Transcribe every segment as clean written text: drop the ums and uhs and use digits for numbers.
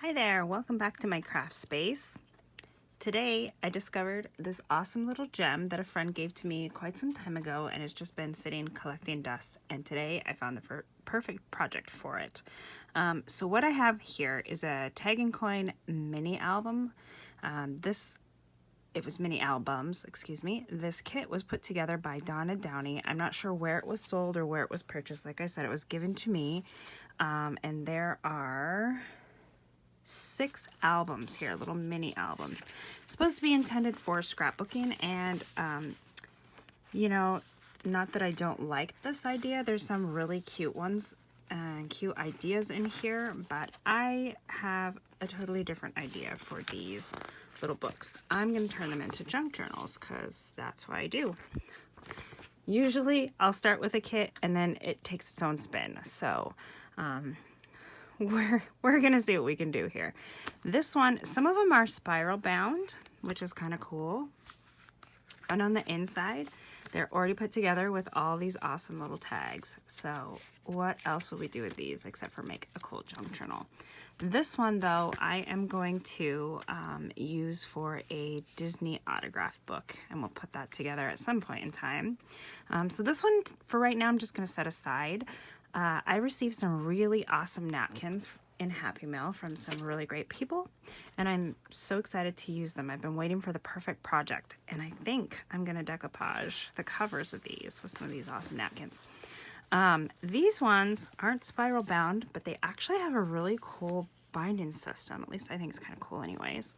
Hi there, welcome back to my craft space. Today I discovered this awesome little gem that a friend gave to me quite some time ago, and it's just been sitting collecting dust, and today I found the perfect project for it. So what I have here is a Tag and Coin mini album. It was mini albums, excuse me. This kit was put together by Donna Downey. I'm not sure where it was sold or where it was purchased. Like I said, it was given to me, and there are 6 albums here, little mini albums. It's supposed to be intended for scrapbooking, and you know, not that I don't like this idea. There's some really cute ones and cute ideas in here, but I have a totally different idea for these little books. I'm going to turn them into junk journals because that's what I do. Usually I'll start with a kit and then it takes its own spin. So we're gonna see what we can do here. This one, some of them are spiral bound, which is kind of cool. And on the inside, they're already put together with all these awesome little tags. So what else will we do with these except for make a cool junk journal? This one though, I am going to use for a Disney autograph book, and we'll put that together at some point in time. So this one, for right now, I'm just gonna set aside. I received some really awesome napkins in Happy Mail from some really great people, and I'm so excited to use them. I've been waiting for the perfect project, and I think I'm gonna decoupage the covers of these with some of these awesome napkins. These ones aren't spiral bound, but they actually have a really cool binding system. At least I think it's kind of cool anyways.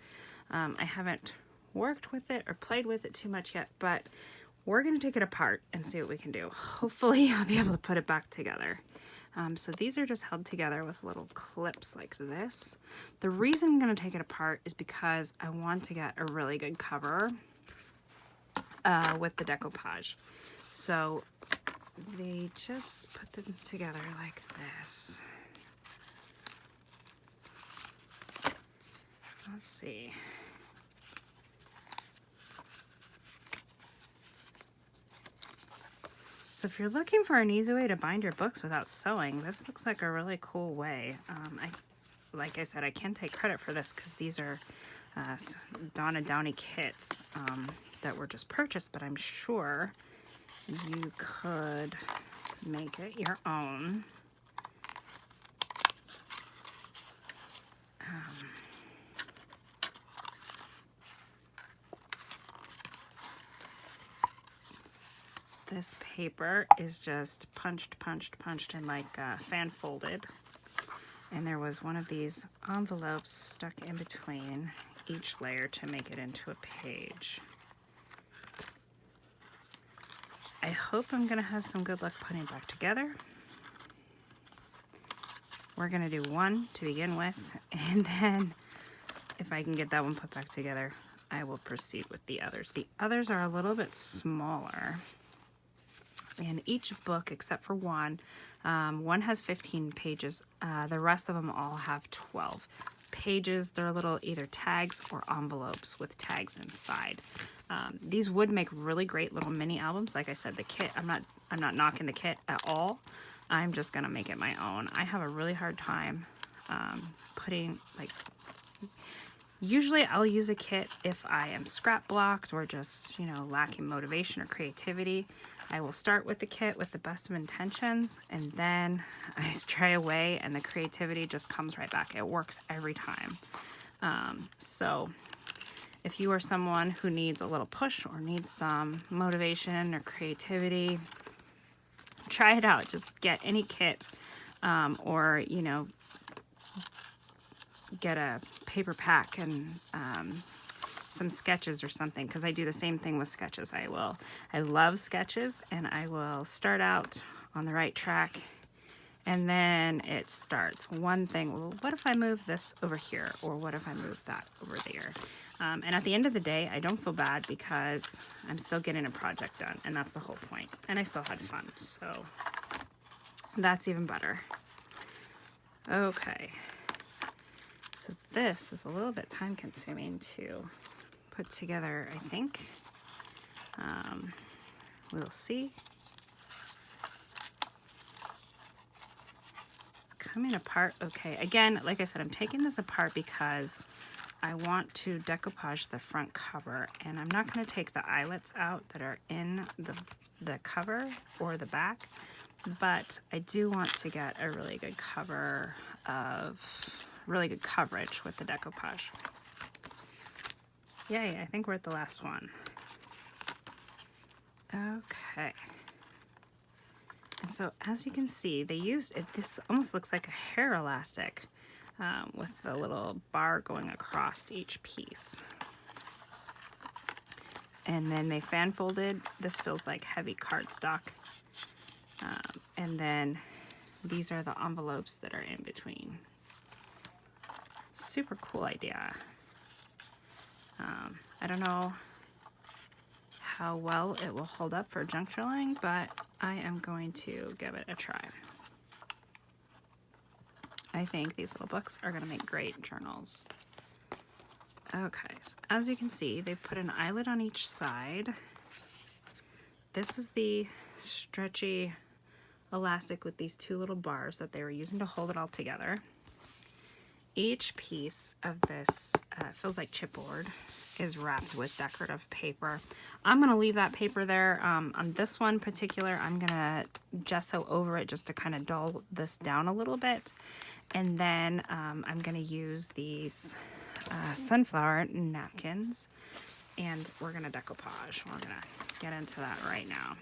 I haven't worked with it or played with it too much yet, but we're going to take it apart and see what we can do. Hopefully I'll be able to put it back together. So these are just held together with little clips like this. The reason I'm going to take it apart is because I want to get a really good cover with the decoupage. So they just put them together like this. Let's see. So if you're looking for an easy way to bind your books without sewing, this looks like a really cool way. Like I said, I can't take credit for this because these are Donna Downey kits that were just purchased, but I'm sure you could make it your own. This paper is just punched and like fan folded. And there was one of these envelopes stuck in between each layer to make it into a page. I hope I'm gonna have some good luck putting it back together. We're gonna do one to begin with, and then if I can get that one put back together, I will proceed with the others. The others are a little bit smaller. And each book, except for one has 15 pages. The rest of them all have 12 pages. They're little either tags or envelopes with tags inside. These would make really great little mini albums. Like I said, the kit, I'm not knocking the kit at all. I'm just gonna make it my own. I have a really hard time putting, like, usually I'll use a kit if I am scrap blocked or just, you know, lacking motivation or creativity. I will start with the kit with the best of intentions, and then I stray away and the creativity just comes right back. It works every time. So if you are someone who needs a little push or needs some motivation or creativity, try it out. Just get any kit, or, you know, get a paper pack and some sketches or something, because I do the same thing with sketches. I love sketches, and I will start out on the right track, and then it starts one thing. Well, what if I move this over here, or what if I move that over there? And at the end of the day, I don't feel bad because I'm still getting a project done, and that's the whole point. And I still had fun, so that's even better. Okay. So this is a little bit time consuming to put together, I think. We'll see. It's coming apart okay. Again, like I said, I'm taking this apart because I want to decoupage the front cover, and I'm not going to take the eyelets out that are in the cover or the back, but I do want to get a really good coverage with the decoupage. Yay, I think we're at the last one. Okay. And so as you can see, they used it, this almost looks like a hair elastic with the little bar going across each piece. And then they fan folded. This feels like heavy cardstock. And then these are the envelopes that are in between. Super cool idea. I don't know how well it will hold up for junk drilling, but I am going to give it a try. I think these little books are going to make great journals. Okay, so as you can see, they've put an eyelet on each side. This is the stretchy elastic with these two little bars that they were using to hold it all together. Each piece of this feels like chipboard is wrapped with decorative paper. I'm going to leave that paper there. On this one particular, I'm going to gesso over it just to kind of dull this down a little bit. And then I'm going to use these sunflower napkins, and we're going to decoupage. We're going to get into that right now.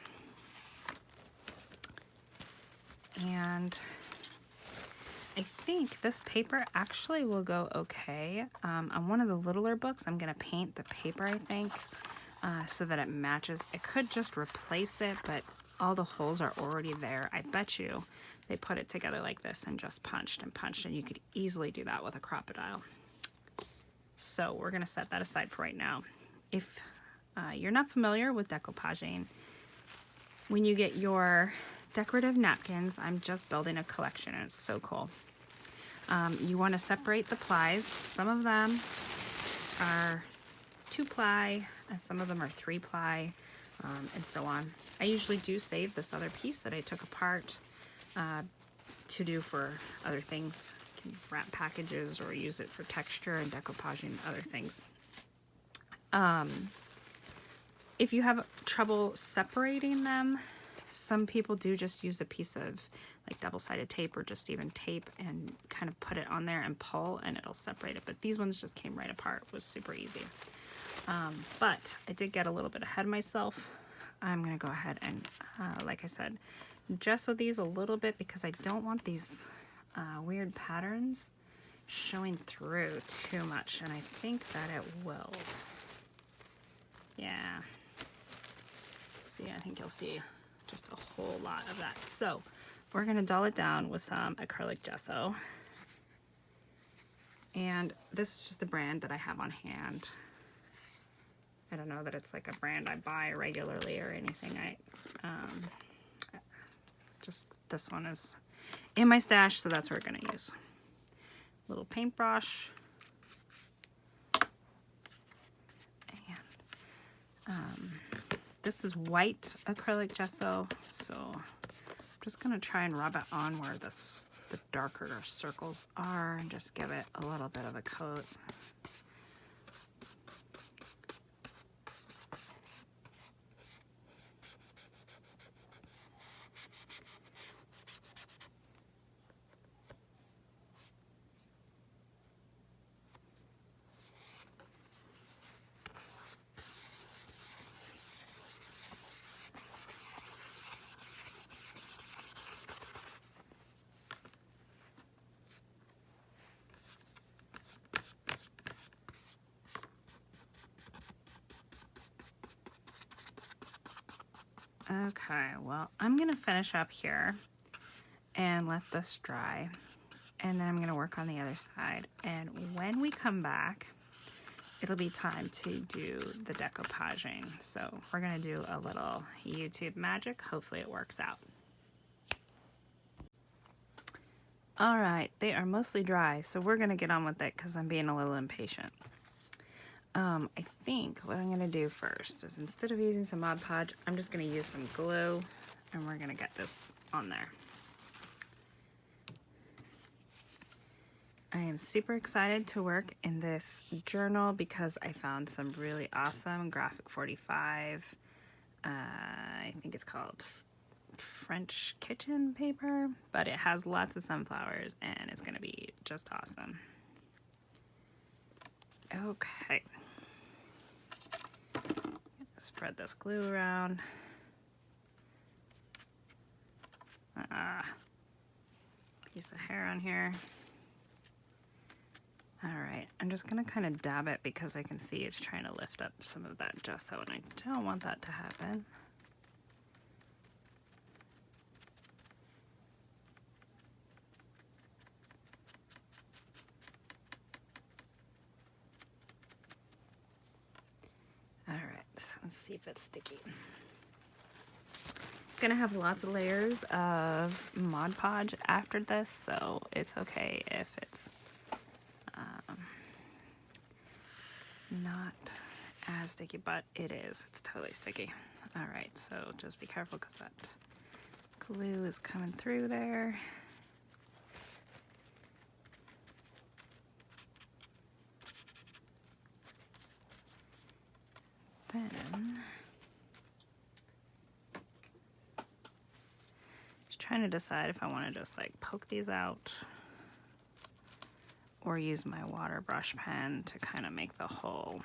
And I think this paper actually will go okay. On one of the littler books, I'm going to paint the paper, I think, so that it matches. I could just replace it, but all the holes are already there. I bet you they put it together like this and just punched, and you could easily do that with a crocodile. So we're going to set that aside for right now. If you're not familiar with decoupaging, when you get your decorative napkins, I'm just building a collection, and it's so cool. You want to separate the plies. Some of them are 2-ply, and some of them are 3-ply, and so on. I usually do save this other piece that I took apart to do for other things. You can wrap packages or use it for texture and decoupaging other things. If you have trouble separating them, some people do just use a piece of like double-sided tape or just even tape and kind of put it on there and pull, and it'll separate it. But these ones just came right apart. It was super easy. But I did get a little bit ahead of myself. I'm going to go ahead and, like I said, gesso these a little bit because I don't want these weird patterns showing through too much, and I think that it will. Yeah. See, I think you'll see just a whole lot of that. So we're going to dull it down with some acrylic gesso. And this is just a brand that I have on hand. I don't know that it's like a brand I buy regularly or anything. Just this one is in my stash, so that's what we're going to use. Little paintbrush. And this is white acrylic gesso, so I'm just going to try and rub it on where the darker circles are and just give it a little bit of a coat. Okay, well, I'm going to finish up here and let this dry, and then I'm going to work on the other side. And when we come back, it'll be time to do the decoupaging. So we're going to do a little YouTube magic. Hopefully it works out. All right, they are mostly dry, so we're going to get on with it because I'm being a little impatient. I think what I'm going to do first is, instead of using some Mod Podge, I'm just going to use some glue, and we're going to get this on there. I am super excited to work in this journal because I found some really awesome graphic 45. I think it's called French kitchen paper, but it has lots of sunflowers and it's going to be just awesome. Okay. Spread this glue around. Piece of hair on here. Alright, I'm just going to kind of dab it because I can see it's trying to lift up some of that gesso and I don't want that to happen. Alright, let's see if it's sticky. I'm gonna have lots of layers of Mod Podge after this, so it's okay if it's not as sticky, but it is. It's totally sticky. Alright, so just be careful because that glue is coming through there. Then just trying to decide if I want to just like poke these out or use my water brush pen to kind of make the hole.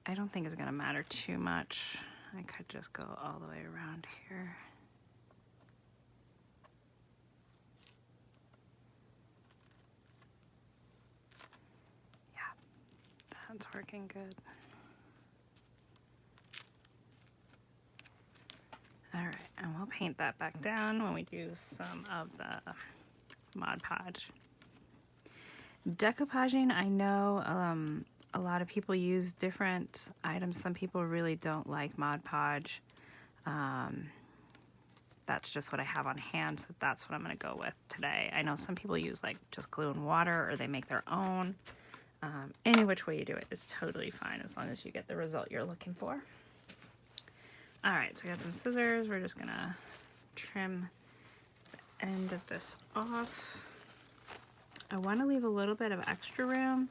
I don't think it's going to matter too much. I could just go all the way around here. Yeah, that's working good. Alright, and we'll paint that back down when we do some of the Mod Podge. Decoupaging, I know a lot of people use different items. Some people really don't like Mod Podge. That's just what I have on hand, so that's what I'm going to go with today. I know some people use like just glue and water, or they make their own. Any which way you do it is totally fine as long as you get the result you're looking for. Alright, so I got some scissors. We're just gonna trim the end of this off. I want to leave a little bit of extra room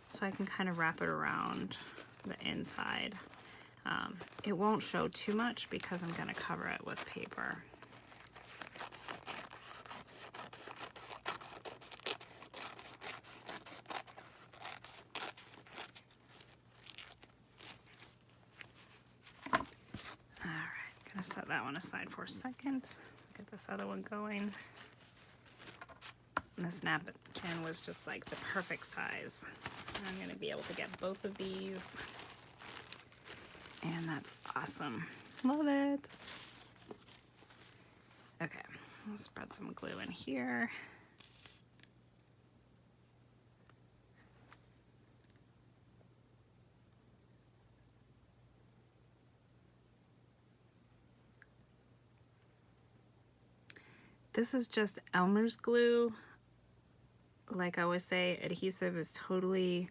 so I can kind of wrap it around the inside. It won't show too much because I'm gonna cover it with paper. Set that one aside for a second. Get this other one going. And this napkin was just like the perfect size. I'm going to be able to get both of these. And that's awesome. Love it. Okay, let's spread some glue in here. This is just Elmer's glue. Like I always say, adhesive is totally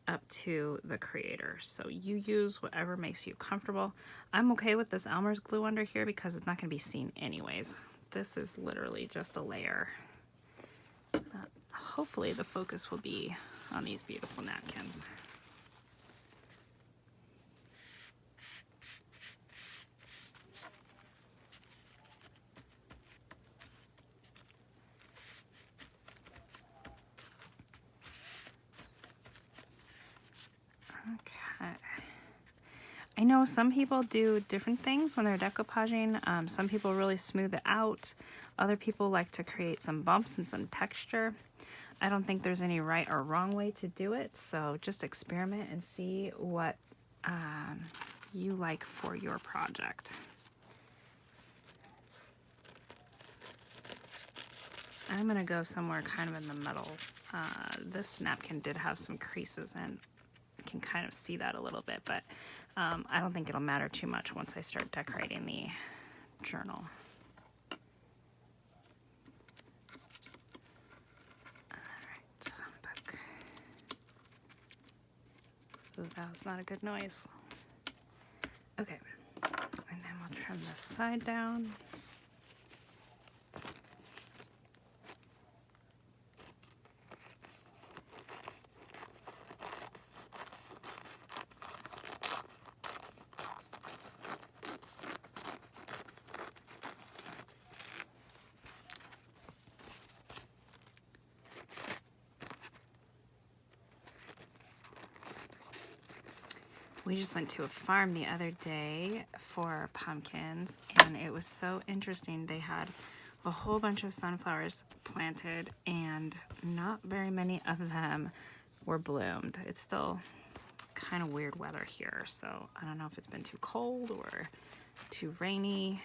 up to the creator. So you use whatever makes you comfortable. I'm okay with this Elmer's glue under here because it's not going to be seen anyways. This is literally just a layer. Hopefully the focus will be on these beautiful napkins. Okay. I know some people do different things when they're decoupaging. Some people really smooth it out. Other people like to create some bumps and some texture. I don't think there's any right or wrong way to do it, so just experiment and see what you like for your project. I'm gonna go somewhere kind of in the middle. This napkin did have some creases and you can kind of see that a little bit, but I don't think it'll matter too much once I start decorating the journal. Alright, back. Ooh, that was not a good noise. Okay, and then we'll trim this side down. We just went to a farm the other day for pumpkins, and it was so interesting. They had a whole bunch of sunflowers planted, and not very many of them were bloomed. It's still kind of weird weather here, so I don't know if it's been too cold or too rainy.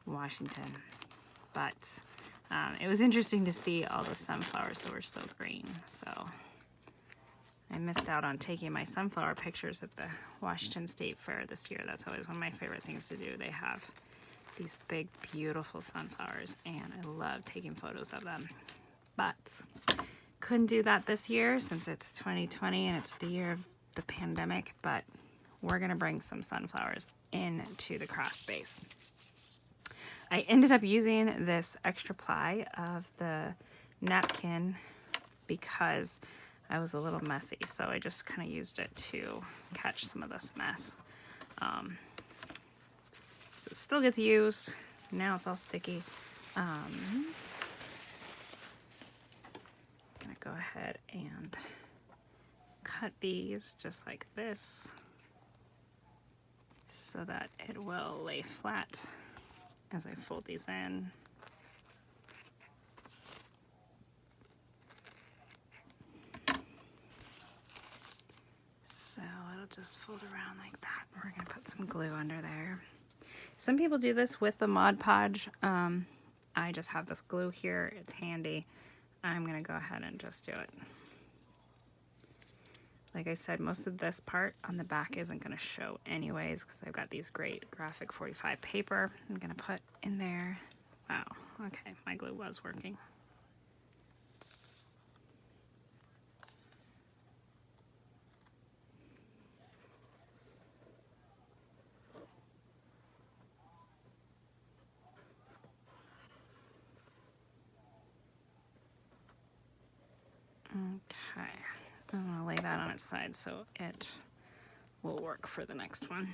Washington, but it was interesting to see all the sunflowers that were still green. So I missed out on taking my sunflower pictures at the Washington State Fair this year. That's always one of my favorite things to do. They have these big, beautiful sunflowers, and I love taking photos of them. But couldn't do that this year since it's 2020 and it's the year of the pandemic, but we're gonna bring some sunflowers into the craft space. I ended up using this extra ply of the napkin because I was a little messy, so I just kind of used it to catch some of this mess. So it still gets used. Now it's all sticky. I'm gonna go ahead and cut these just like this so that it will lay flat as I fold these in. So it'll just fold around like that. We're gonna put some glue under there. Some people do this with the Mod Podge. I just have this glue here, it's handy. I'm gonna go ahead and just do it. Like I said, most of this part on the back isn't gonna show anyways because I've got these great graphic 45 paper I'm gonna put in there. Wow, okay, my glue was working. Okay, I'm gonna lay that on its side so it will work for the next one.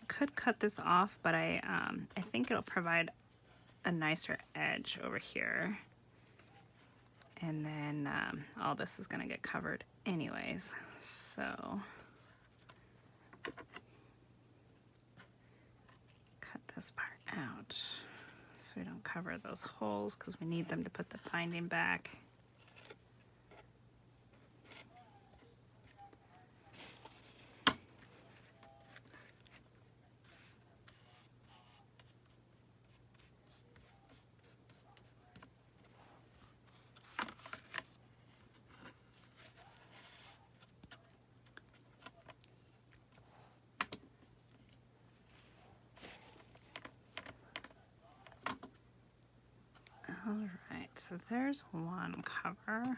I could cut this off, but I think it'll provide a nicer edge over here. And then all this is gonna get covered anyways, so cut this part out so we don't cover those holes because we need them to put the binding back. All right, so there's one cover.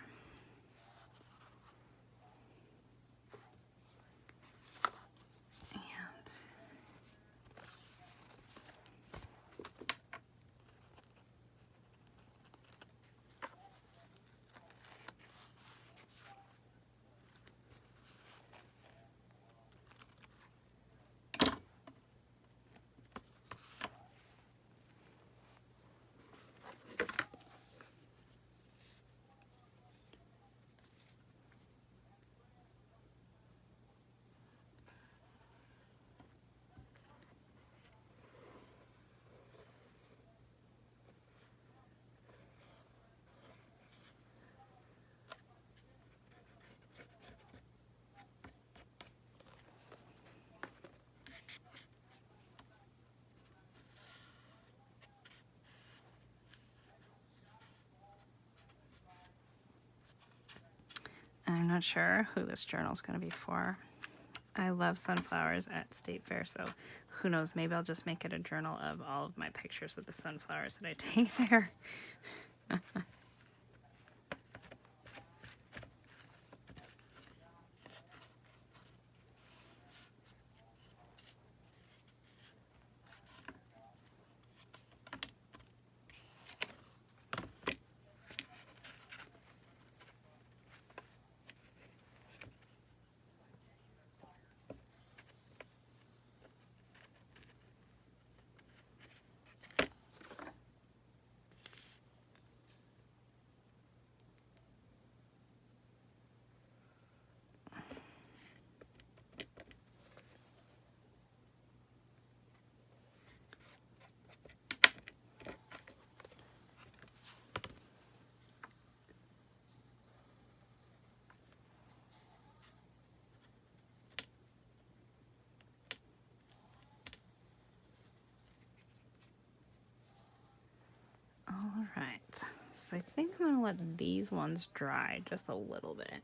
I'm not sure who this journal is going to be for. I love sunflowers at State Fair, so who knows, maybe I'll just make it a journal of all of my pictures of the sunflowers that I take there. So I think I'm gonna let these ones dry just a little bit.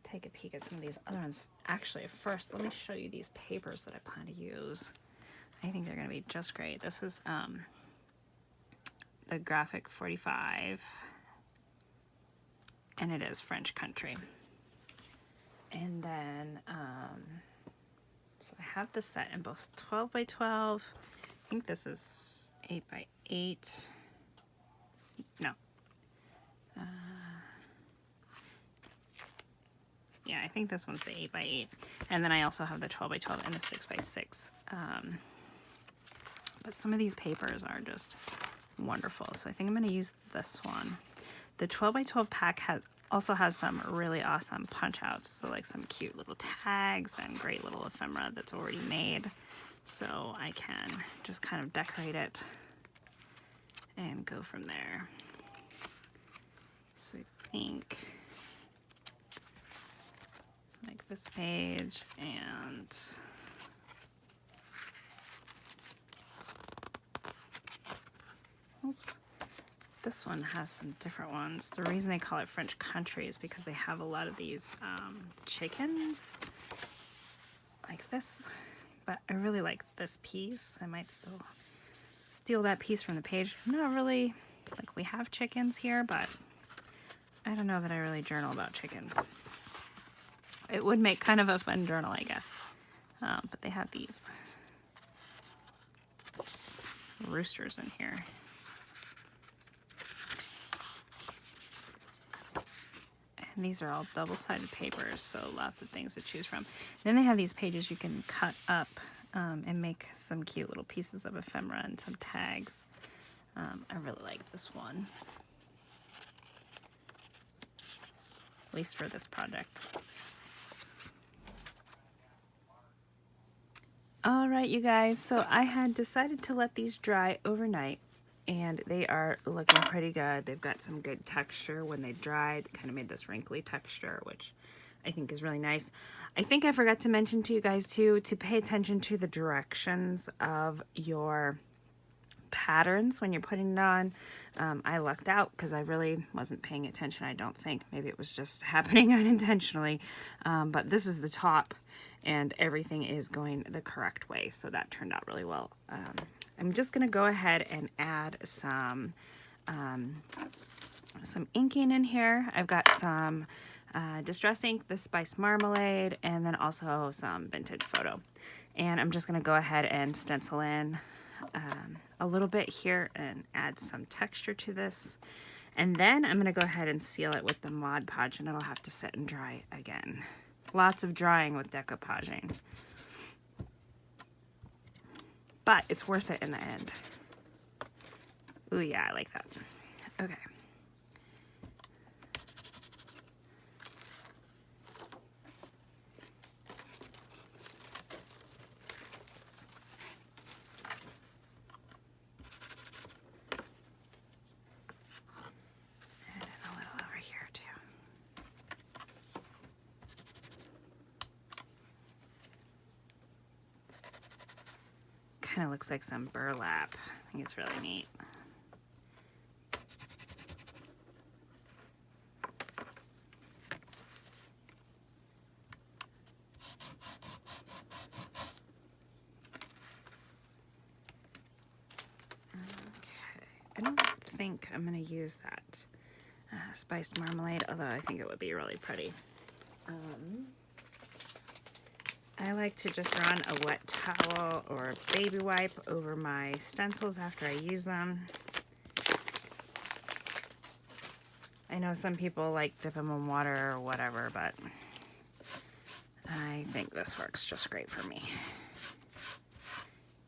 Take a peek at some of these other ones. Actually, first, let me show you these papers that I plan to use. I think they're gonna be just great. This is the Graphic 45, and it is French Country. And then, so I have this set in both 12 by 12. I think this is 8 by 8. No. Yeah, I think this one's the 8 by 8. And then I also have the 12 by 12 and the 6 by 6. But some of these papers are just wonderful. So I think I'm going to use this one. The 12 by 12 pack also has some really awesome punch outs. So like some cute little tags and great little ephemera that's already made. So I can just kind of decorate it and go from there. So I think like this page, and oops, this one has some different ones. The reason they call it French Country is because they have a lot of these chickens like this, but I really like this piece. I might still steal that piece from the page. I'm not really, like, we have chickens here, but I don't know that I really journal about chickens. It would make kind of a fun journal, I guess. But they have these roosters in here. And these are all double-sided papers, so lots of things to choose from. Then they have these pages you can cut up and make some cute little pieces of ephemera and some tags. I really like this one, at least for this project. All right, you guys, so I had decided to let these dry overnight, and they are looking pretty good. They've got some good texture when they dried. They kind of made this wrinkly texture, which I think is really nice. I think I forgot to mention to you guys too, to pay attention to the directions of your patterns when you're putting it on. I lucked out because I really wasn't paying attention, I don't think. Maybe it was just happening unintentionally. But this is the top, and everything is going the correct way, so that turned out really well. I'm just gonna go ahead and add some inking in here. I've got some Distress ink, the Spice Marmalade, and then also some Vintage Photo. And I'm just gonna go ahead and stencil in a little bit here and add some texture to this. And then I'm gonna go ahead and seal it with the Mod Podge, and it'll have to sit and dry again. Lots of drying with decoupaging, but it's worth it in the end. Ooh, yeah, I like that. Okay. And a little over here too. Kind of looks like some burlap. I think it's really neat. Okay, I don't think I'm going to use that spiced marmalade, although I think it would be really pretty. I like to just run a wet towel or baby wipe over my stencils after I use them. I know some people like dip them in water or whatever, but I think this works just great for me.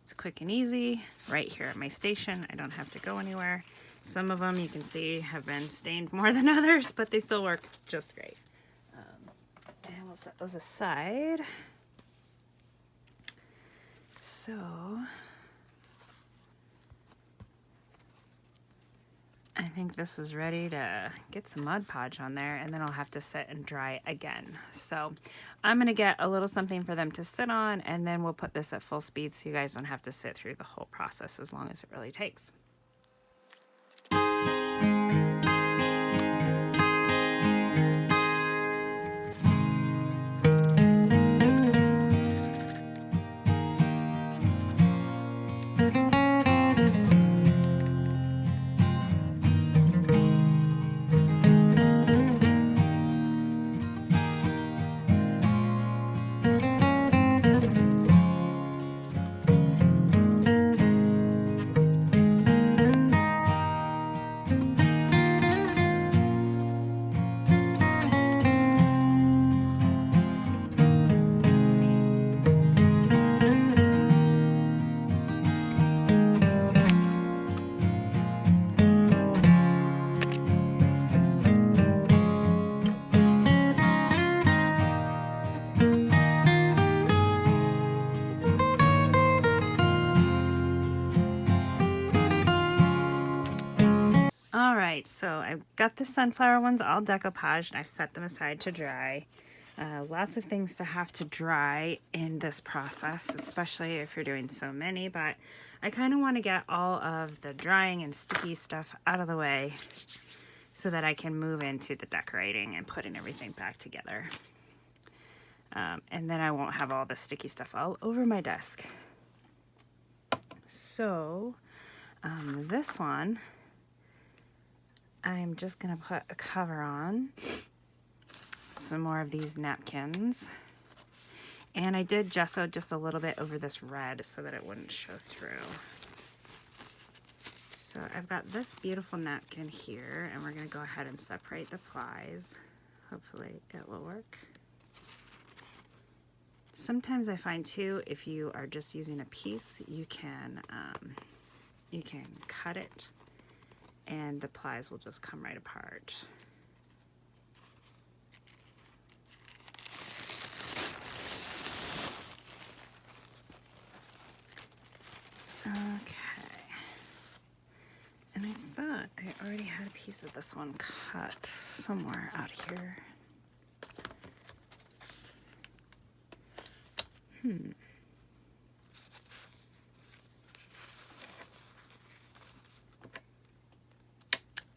It's quick and easy right here at my station. I don't have to go anywhere. Some of them you can see have been stained more than others, but they still work just great. And we'll set those aside. So I think this is ready to get some Mod Podge on there, and then I'll have to sit and dry again. So I'm going to get a little something for them to sit on, and then we'll put this at full speed so you guys don't have to sit through the whole process as long as it really takes. I've got the sunflower ones all decoupaged, and I've set them aside to dry. Lots of things to have to dry in this process, especially if you're doing so many, but I kind of want to get all of the drying and sticky stuff out of the way so that I can move into the decorating and putting everything back together. And then I won't have all the sticky stuff all over my desk. So this one, I'm just gonna put a cover on, some more of these napkins. And I did gesso just a little bit over this red so that it wouldn't show through. So I've got this beautiful napkin here, and we're gonna go ahead and separate the plies. Hopefully it will work. Sometimes I find too, if you are just using a piece, you can cut it and the plies will just come right apart. Okay. And I thought I already had a piece of this one cut somewhere out here.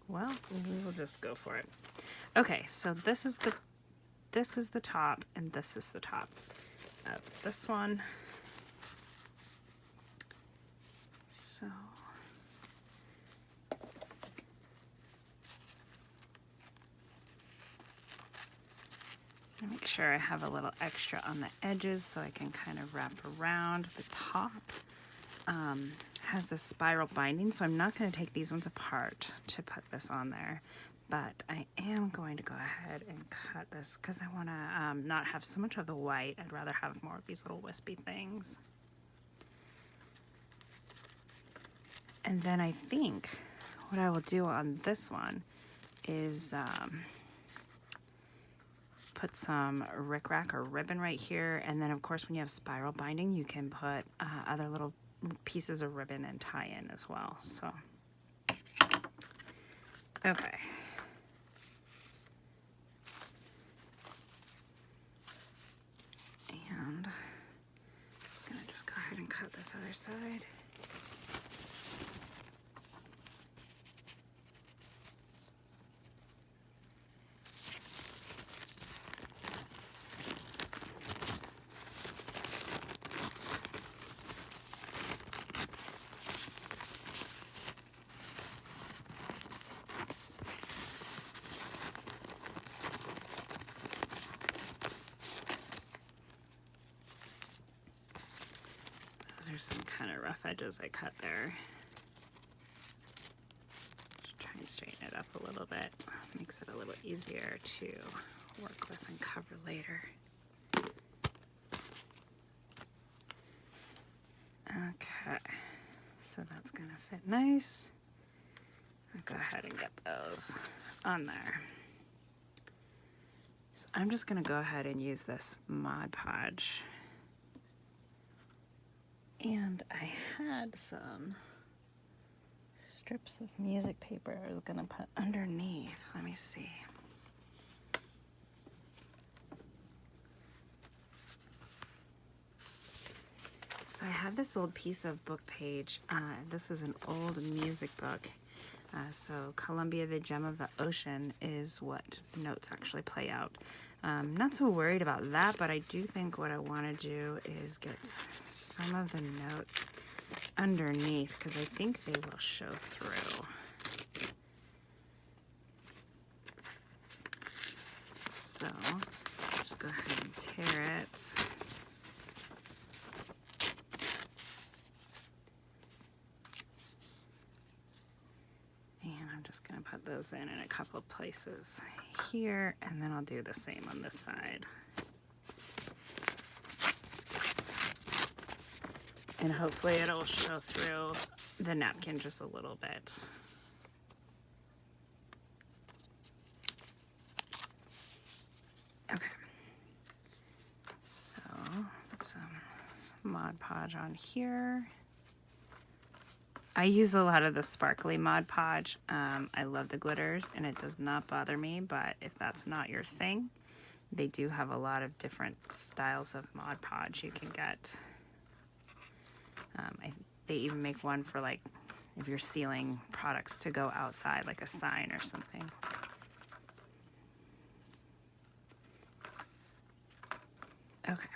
Well, we will just go for it. Okay, so this is the top, and this is the top of this one. So make sure I have a little extra on the edges so I can kind of wrap around. The top has the spiral binding, so I'm not going to take these ones apart to put this on there, but I am going to go ahead and cut this because I want to not have so much of the white. I'd rather have more of these little wispy things. And then I think what I will do on this one is put some rickrack or ribbon right here, and then of course when you have spiral binding you can put other little pieces of ribbon and tie in as well. So okay, and I'm gonna just go ahead and cut this other side. There's some kind of rough edges I cut there. Just try and straighten it up a little bit. Makes it a little easier to work with and cover later. Okay, so that's gonna fit nice. I'll go ahead and get those on there. So I'm just gonna go ahead and use this Mod Podge. And I had some strips of music paper I was gonna put underneath. Let me see. So I have this old piece of book page. This is an old music book. So Columbia, the Gem of the Ocean is what notes actually play out. Not so worried about that, but I do think what I want to do is get some of the notes underneath because I think they will show through. So just go ahead and tear it. And I'm just going to put those in a couple of places here, and then I'll do the same on this side. And hopefully it'll show through the napkin just a little bit. Okay. So put some Mod Podge on here. I use a lot of the sparkly Mod Podge. I love the glitters and it does not bother me, but if that's not your thing, they do have a lot of different styles of Mod Podge you can get. They even make one for like if you're sealing products to go outside, like a sign or something. Okay.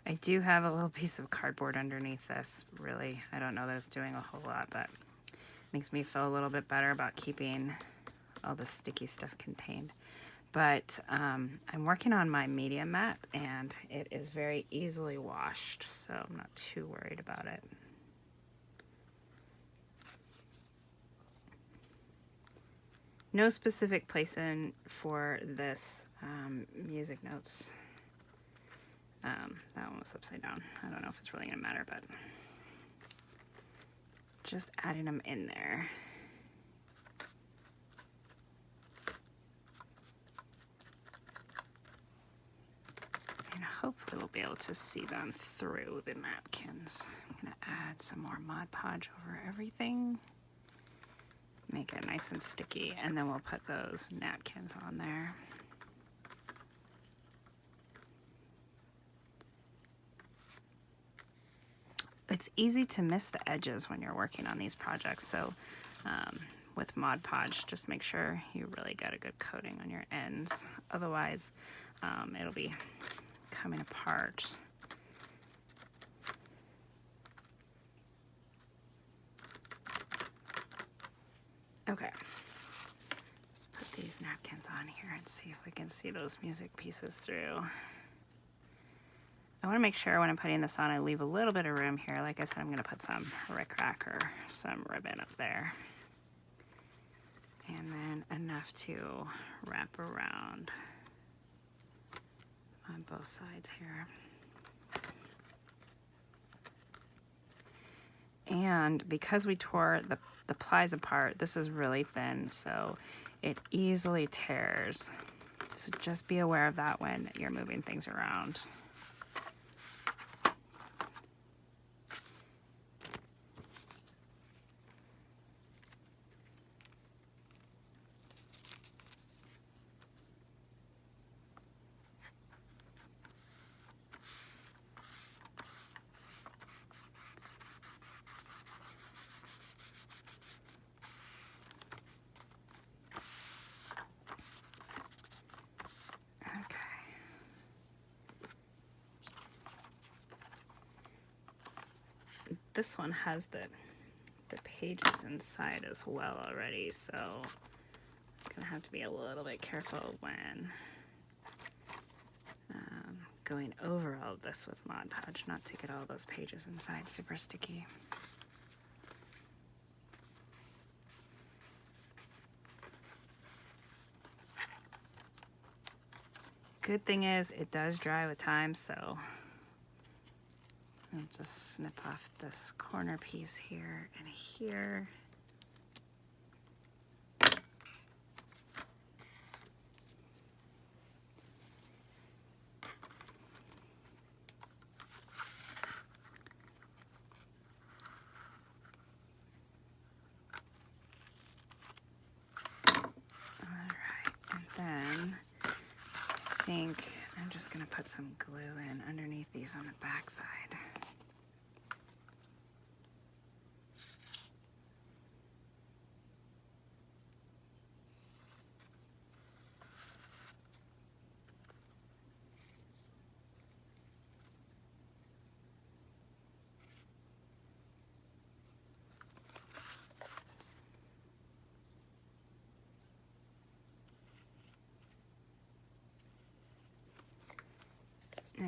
I do have a little piece of cardboard underneath this, really. I don't know that it's doing a whole lot, but it makes me feel a little bit better about keeping all the sticky stuff contained. But I'm working on my media mat, and it is very easily washed, so I'm not too worried about it. No specific place in for this music notes. That one was upside down. I don't know if it's really gonna matter, but just adding them in there. And hopefully we'll be able to see them through the napkins. I'm gonna add some more Mod Podge over everything. Make it nice and sticky, and then we'll put those napkins on there. It's easy to miss the edges when you're working on these projects, so with Mod Podge, just make sure you really get a good coating on your ends. Otherwise, it'll be coming apart. Okay, let's put these napkins on here and see if we can see those music pieces through. I want to make sure when I'm putting this on, I leave a little bit of room here. Like I said, I'm going to put some rickrack or some ribbon up there. And then enough to wrap around on both sides here. And because we tore the plies apart, this is really thin, so it easily tears. So just be aware of that when you're moving things around. This one has the pages inside as well already, so I'm gonna have to be a little bit careful when going over all of this with Mod Podge, not to get all those pages inside super sticky. Good thing is it does dry with time, so I'll just snip off this corner piece here and here. I think I'm just going to put some glue in underneath these on the back side.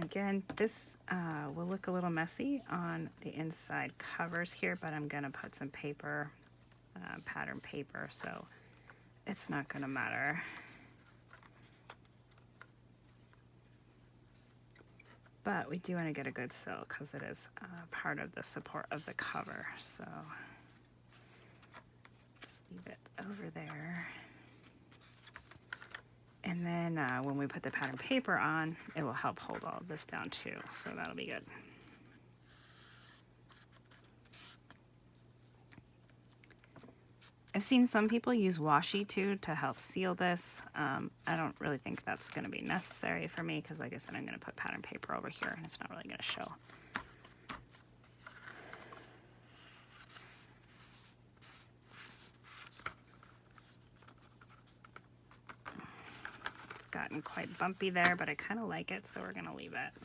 Again, this will look a little messy on the inside covers here, but I'm gonna put some paper, pattern paper, so it's not gonna matter. But we do want to get a good seal because it is part of the support of the cover, so just leave it over there. And then when we put the pattern paper on, it will help hold all of this down too, so that'll be good. I've seen some people use washi too to help seal this. I don't really think that's going to be necessary for me because, like I said, I'm going to put pattern paper over here and it's not really going to show. It's gotten quite bumpy there, but I kind of like it, so we're going to leave it.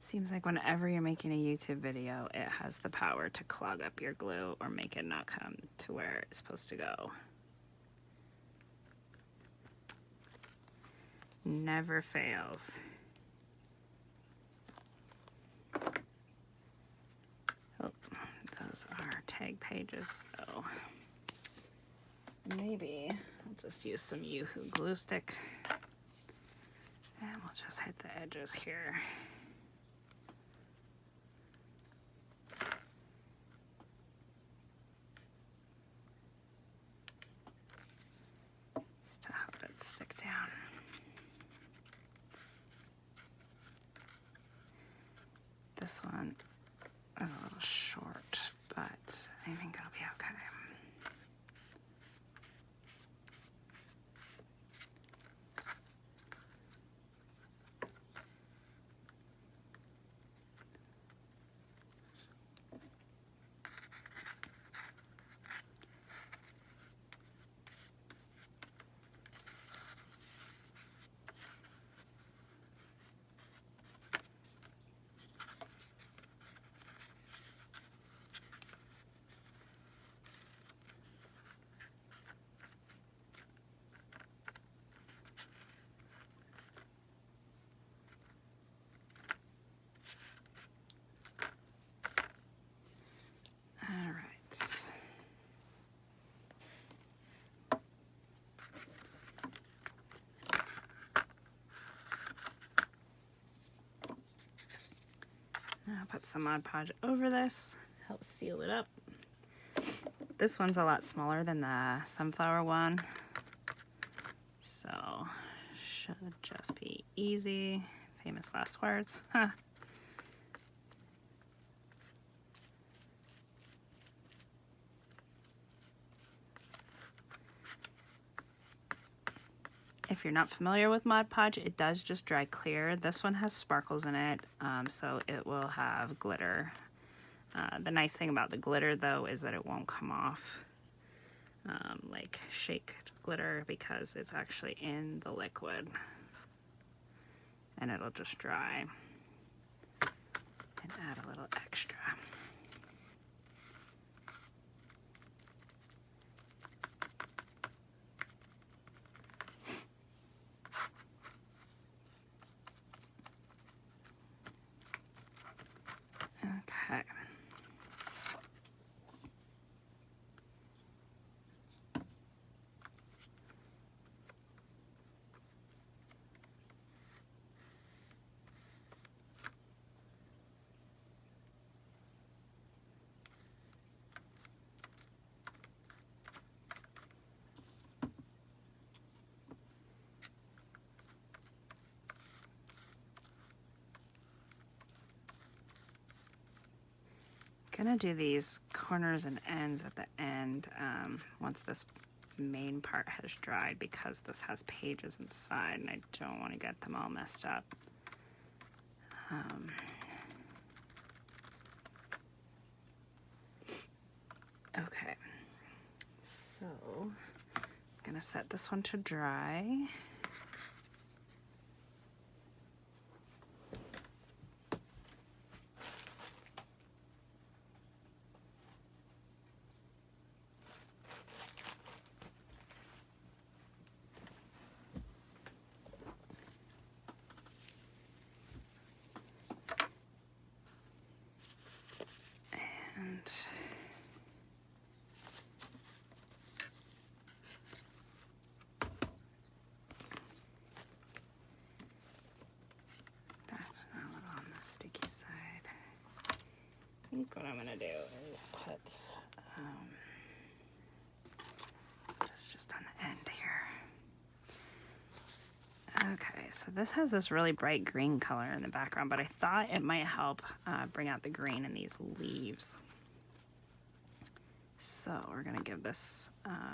Seems like whenever you're making a YouTube video, it has the power to clog up your glue or make it not come to where it's supposed to go. Never fails. Oh, those are tag pages, so maybe I'll just use some Yoo-Hoo glue stick and we'll just hit the edges here. Stick down. This one is a little short, but I think it'll be okay. Now put some Mod Podge over this, help seal it up. This one's a lot smaller than the sunflower one, so should just be easy. Famous last words. Huh. If you're not familiar with Mod Podge, it does just dry clear. This one has sparkles in it, so it will have glitter. The nice thing about the glitter, though, is that it won't come off like shake glitter because it's actually in the liquid. And it'll just dry and add a little extra. Okay. Gonna do these corners and ends at the end once this main part has dried because this has pages inside and I don't want to get them all messed up. Okay, so I'm gonna set this one to dry. think what I'm gonna do is put this just on the end here. Okay, so this has this really bright green color in the background, but I thought it might help bring out the green in these leaves. So we're gonna give this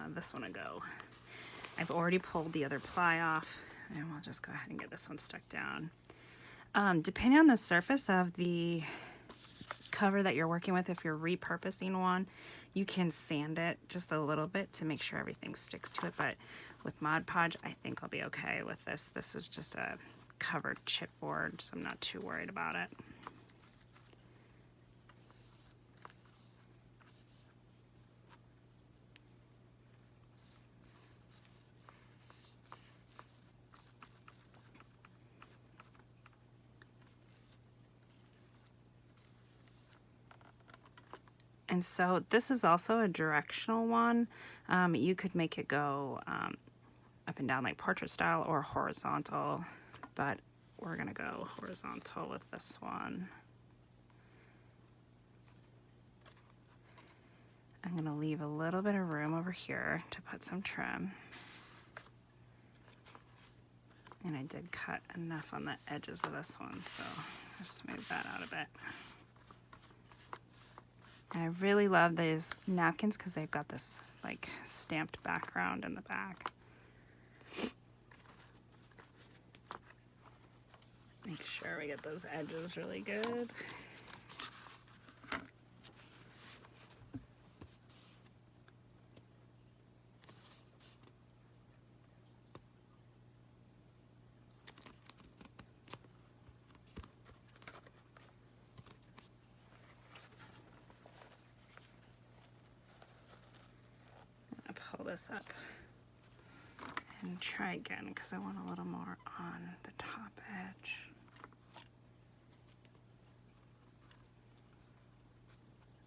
this one a go. I've already pulled the other ply off, and we'll just go ahead and get this one stuck down. Depending on the surface of the cover that you're working with, if you're repurposing one, you can sand it just a little bit to make sure everything sticks to it, but with Mod Podge, I think I'll be okay with this. This is just a covered chipboard, so I'm not too worried about it. And so this is also a directional one. You could make it go up and down like portrait style or horizontal, but we're gonna go horizontal with this one. I'm gonna leave a little bit of room over here to put some trim. And I did cut enough on the edges of this one, so just smooth that out a bit. I really love these napkins because they've got this like stamped background in the back. Make sure we get those edges really good. This up and try again because I want a little more on the top edge.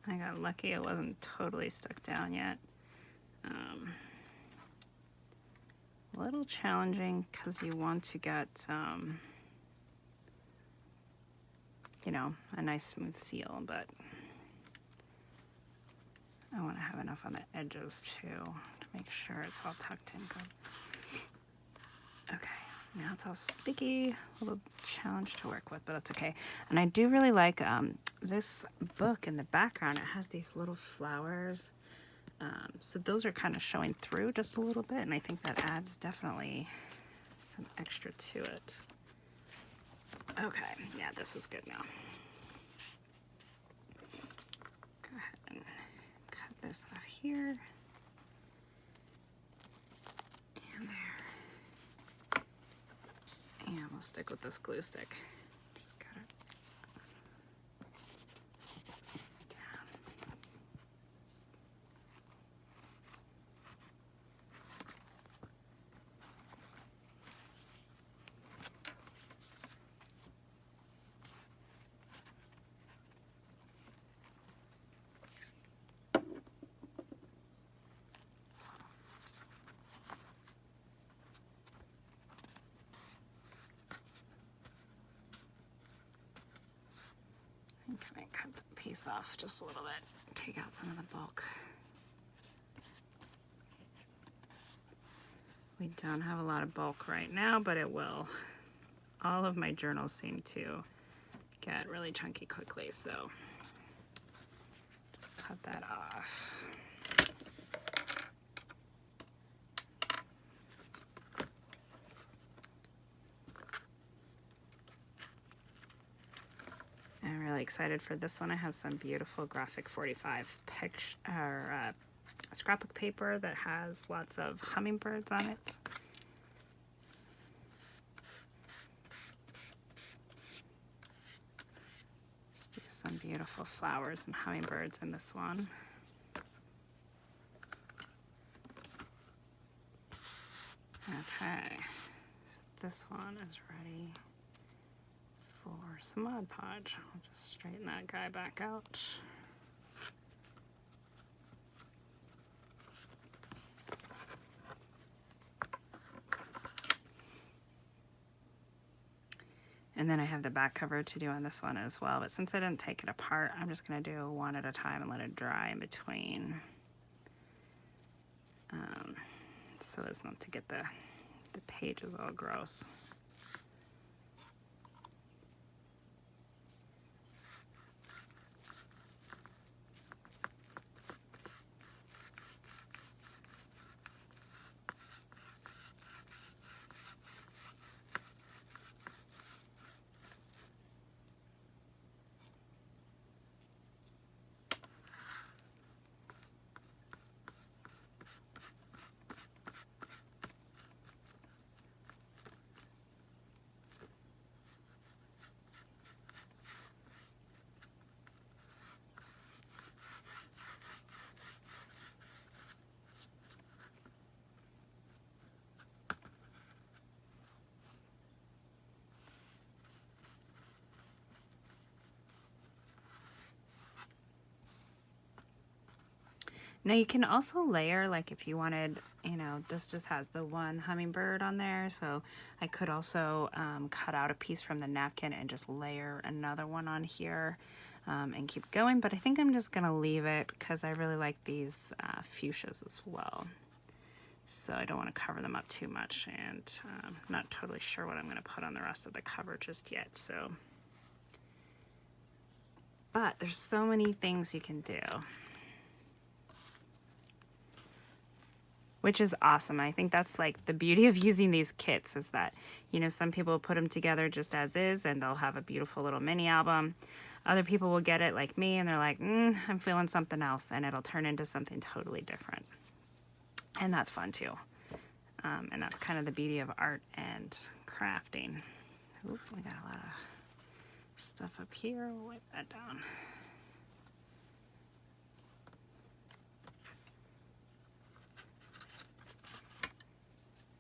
I got lucky it wasn't totally stuck down yet. A little challenging because you want to get you know, a nice smooth seal, but I want to have enough on the edges too to make sure it's all tucked in good. Okay, now it's all sticky, a little challenge to work with, but that's okay. And I do really like this book in the background. It has these little flowers. So those are kind of showing through just a little bit, and I think that adds definitely some extra to it. Okay, yeah, this is good now. Go ahead and cut this off here and there, and we'll stick with this glue stick. Just cut it down. I might cut that piece off just a little bit, take out some of the bulk. We don't have a lot of bulk right now, but it will. All of my journals seem to get really chunky quickly, so just cut that off. I'm really excited for this one. I have some beautiful graphic 45 scrapbook paper that has lots of hummingbirds on it. Just do some beautiful flowers and hummingbirds in this one. Okay, so this one is ready for some Mod Podge. I'll just straighten that guy back out. And then I have the back cover to do on this one as well. But since I didn't take it apart, I'm just going to do one at a time and let it dry in between. So as not to get the pages all gross. Now you can also layer, like if you wanted, you know, this just has the one hummingbird on there, so I could also cut out a piece from the napkin and just layer another one on here and keep going, but I think I'm just gonna leave it because I really like these fuchsias as well. So I don't want to cover them up too much, and I'm not totally sure what I'm gonna put on the rest of the cover just yet, so. But there's so many things you can do, which is awesome. I think that's like the beauty of using these kits, is that, you know, some people put them together just as is and they'll have a beautiful little mini album. Other people will get it like me and they're like, I'm feeling something else, and it'll turn into something totally different. And that's fun too. And that's kind of the beauty of art and crafting. Oops, we got a lot of stuff up here. We'll wipe that down.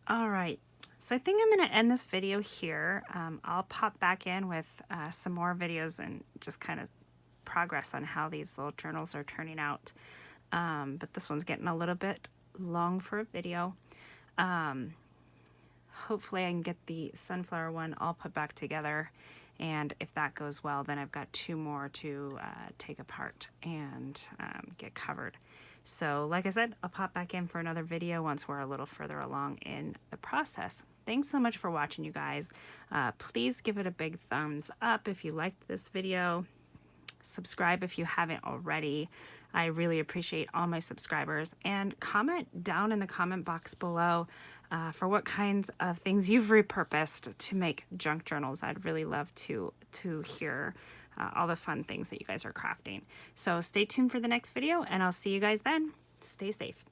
All right, so I think I'm going to end this video here. I'll pop back in with some more videos and just kind of progress on how these little journals are turning out. But this one's getting a little bit long for a video. Hopefully I can get the sunflower one all put back together, and if that goes well, then I've got 2 more to take apart and get covered. So like I said, I'll pop back in for another video once we're a little further along in the process. Thanks so much for watching, you guys. Please give it a big thumbs up if you liked this video. Subscribe if you haven't already. I really appreciate all my subscribers, and comment down in the comment box below for what kinds of things you've repurposed to make junk journals. I'd really love to hear all the fun things that you guys are crafting. So stay tuned for the next video, and I'll see you guys then. Stay safe.